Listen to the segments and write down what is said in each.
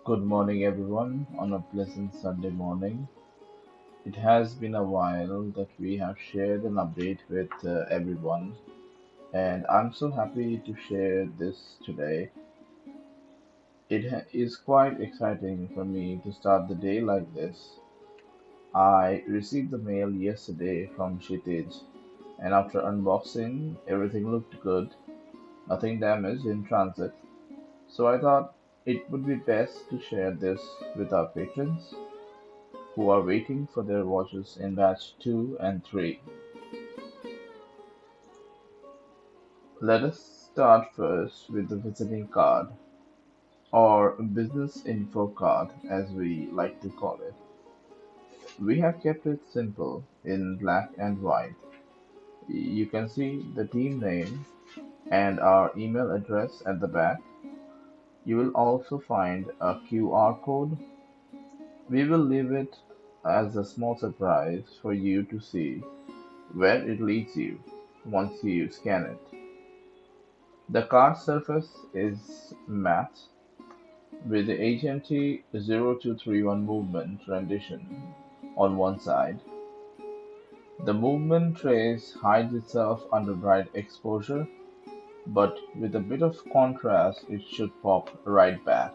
Good morning, everyone, on a pleasant Sunday morning. It has been a while that we have shared an update with everyone, and I'm so happy to share this today. Is quite exciting for me to start the day like this. I received the mail yesterday from Kshitij, and after unboxing, everything looked good, nothing damaged in transit. So I thought it would be best to share this with our patrons who are waiting for their watches in batch 2 and 3. Let us start first with the visiting card, or business info card as we like to call it. We have kept it simple in black and white. You can see the team name and our email address at the back. You will also find a QR code. We will leave it as a small surprise for you to see where it leads you once you scan it. The card surface is matte with the HMT 0231 movement rendition on one side. The movement trace hides itself under bright exposure, but with a bit of contrast it should pop right back.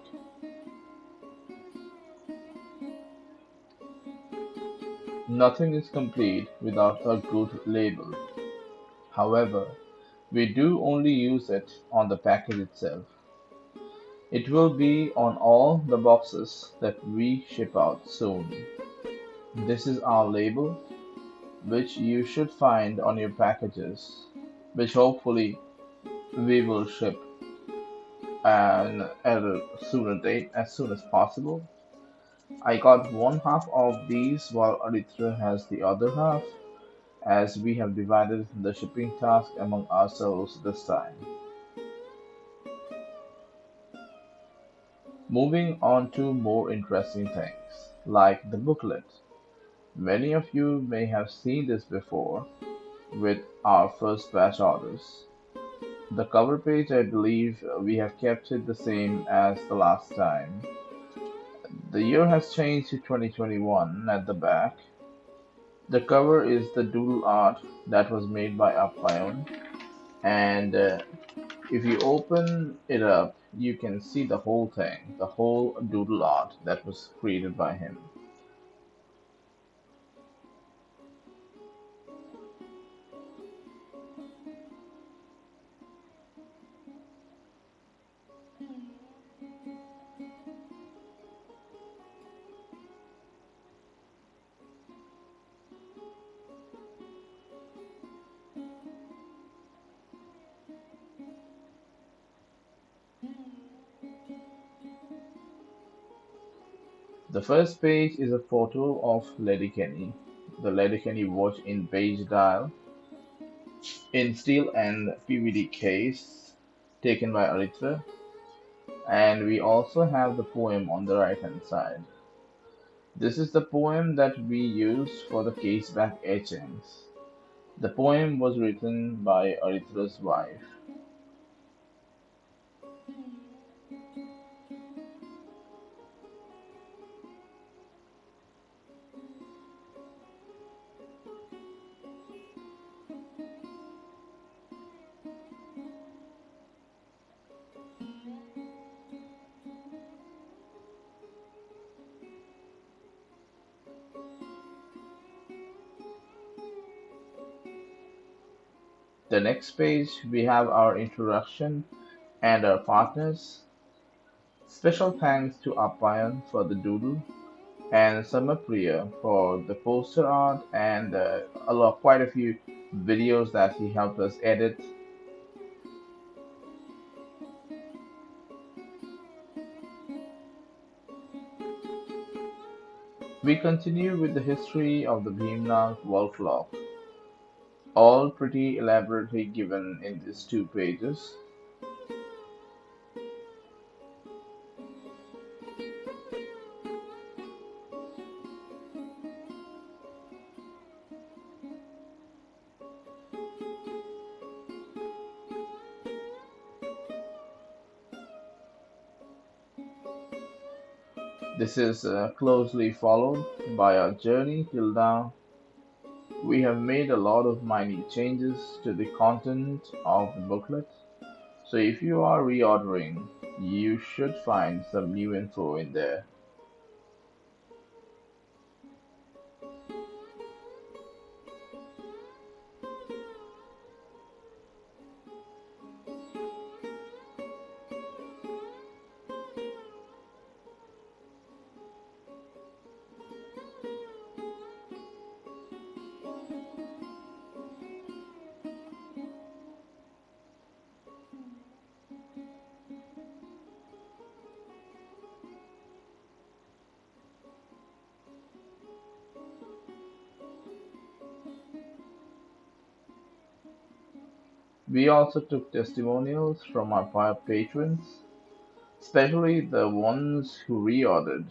Nothing is complete without a good label. However, we do only use it on the package itself. It will be on all the boxes that we ship out soon. This is our label, which you should find on your packages, which hopefully we will ship and at a sooner date as soon as possible. I got one half of these while Aritra has the other half, as we have divided the shipping task among ourselves this time. Moving on to more interesting things, like the booklet. Many of you may have seen this before with our first batch orders. The cover page, I believe we have kept it the same as the last time. The year has changed to 2021 at the back. The cover is the doodle art that was made by Appion, and if you open it up, you can see the whole thing, the whole doodle art that was created by him. The first page is a photo of Ledikeni, the Ledikeni watch in beige dial, in steel and PVD case, taken by Aritra, and we also have the poem on the right hand side. This is the poem that we use for the case back etchings. The poem was written by Aritra's wife. The next page we have our introduction and our partners. Special thanks to Appayan for the doodle and Samapriya for the poster art and quite a few videos that he helped us edit. We continue with the history of the Bhimnath wall clock, all pretty elaborately given in these two pages. This is closely followed by our journey till now. We have made a lot of minor changes to the content of the booklet, so if you are reordering, you should find some new info in there. We also took testimonials from our patrons, especially the ones who reordered.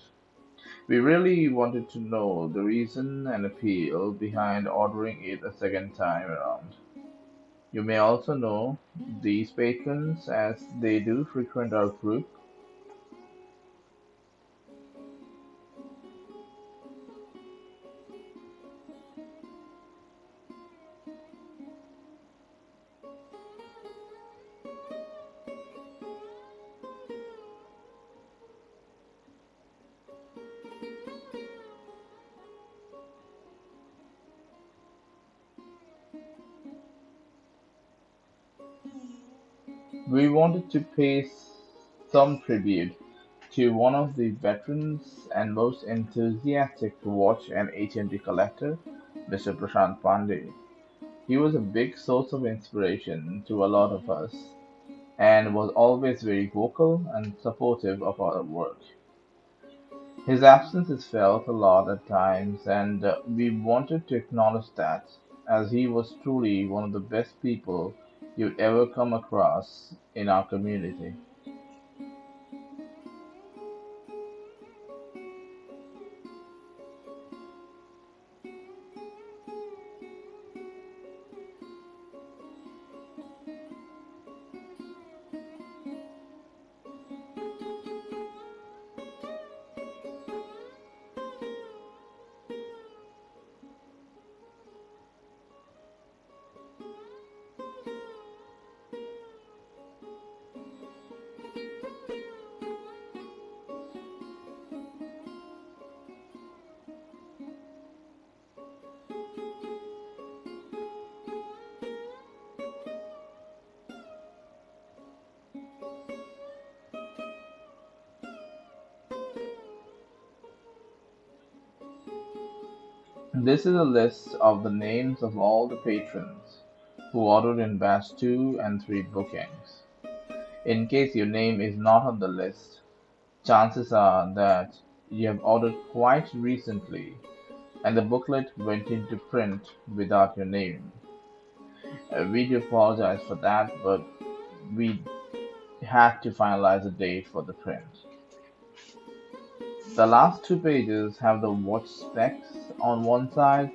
We really wanted to know the reason and appeal behind ordering it a second time around. You may also know these patrons as they do frequent our group. We wanted to pay some tribute to one of the veterans and most enthusiastic watch and HMT collector, Mr. Prashant Pandey. He was a big source of inspiration to a lot of us and was always very vocal and supportive of our work. His absence is felt a lot at times, and we wanted to acknowledge that, as he was truly one of the best people you'd ever come across in our community. This is a list of the names of all the patrons who ordered in batch 2 and 3 bookings. In case your name is not on the list, chances are that you have ordered quite recently and the booklet went into print without your name. We do apologize for that, but we had to finalize a date for the print. The last two pages have the watch specs on one side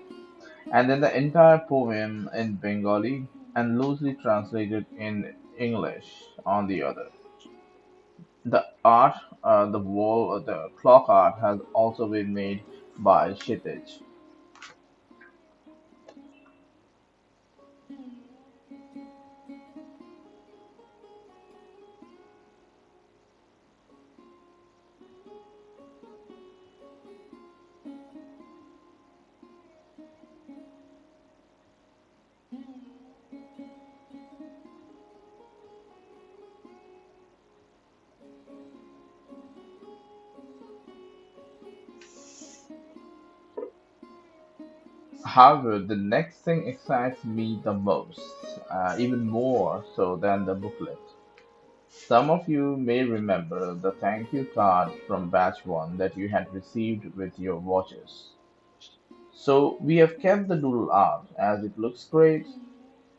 and then the entire poem in Bengali and loosely translated in English on the other. The art, the clock art has also been made by Shitij. However, the next thing excites me the most, even more so than the booklet. Some of you may remember the thank you card from Batch 1 that you had received with your watches. So we have kept the doodle art as it looks great,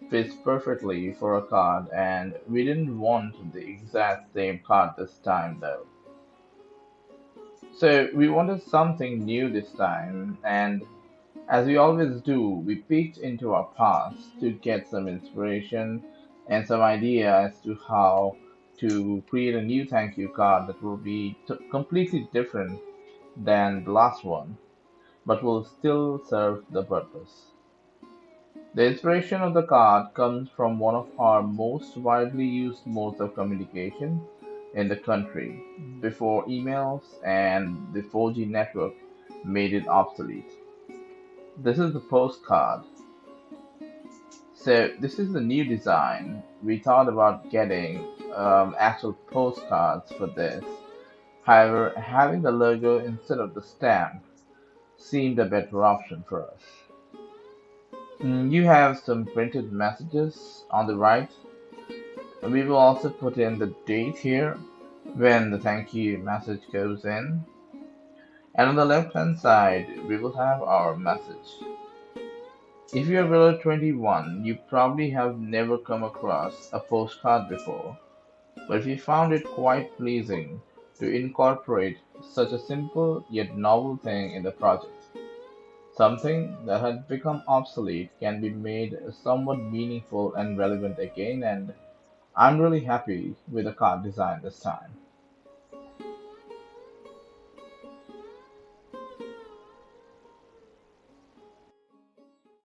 fits perfectly for a card, and we didn't want the exact same card this time though. So we wanted something new this time, and as we always do, we peeked into our past to get some inspiration and some idea as to how to create a new thank you card that will be completely different than the last one, but will still serve the purpose. The inspiration of the card comes from one of our most widely used modes of communication in the country before emails and the 4G network made it obsolete. This is the postcard. So, this is the new design. We thought about getting actual postcards for this. However, having the logo instead of the stamp seemed a better option for us. You have some printed messages on the right. We will also put in the date here when the thank you message goes in. And on the left hand side, we will have our message. If you're below 21, you probably have never come across a postcard before, but if you found it quite pleasing to incorporate such a simple yet novel thing in the project, something that had become obsolete can be made somewhat meaningful and relevant again, and I'm really happy with the card design this time.